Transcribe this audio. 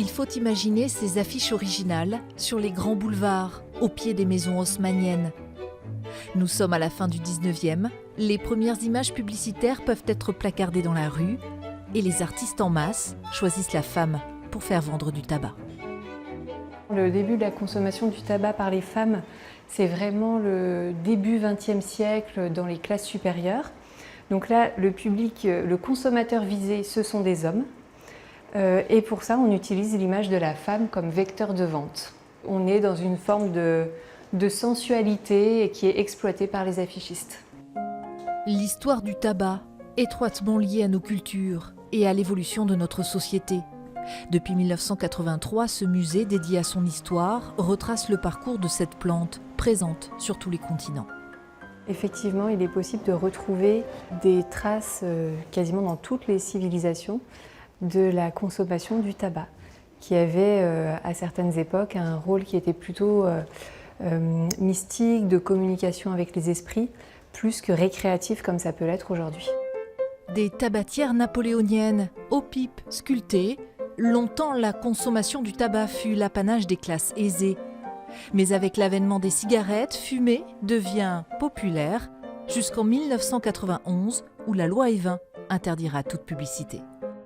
Il faut imaginer ces affiches originales sur les grands boulevards, au pied des maisons haussmanniennes. Nous sommes à la fin du 19e, les premières images publicitaires peuvent être placardées dans la rue et les artistes en masse choisissent la femme pour faire vendre du tabac. Le début de la consommation du tabac par les femmes, c'est vraiment le début XXe siècle dans les classes supérieures. Donc là, le public, le consommateur visé, ce sont des hommes. Et pour ça, on utilise l'image de la femme comme vecteur de vente. On est dans une forme de sensualité qui est exploitée par les affichistes. L'histoire du tabac, étroitement liée à nos cultures et à l'évolution de notre société. Depuis 1983, ce musée dédié à son histoire retrace le parcours de cette plante présente sur tous les continents. Effectivement, il est possible de retrouver des traces quasiment dans toutes les civilisations de la consommation du tabac, qui avait à certaines époques un rôle qui était plutôt mystique, de communication avec les esprits, plus que récréatif comme ça peut l'être aujourd'hui. Des tabatières napoléoniennes aux pipes sculptées, longtemps la consommation du tabac fut l'apanage des classes aisées. Mais avec l'avènement des cigarettes, fumer devient populaire jusqu'en 1991 où la loi Evin interdira toute publicité.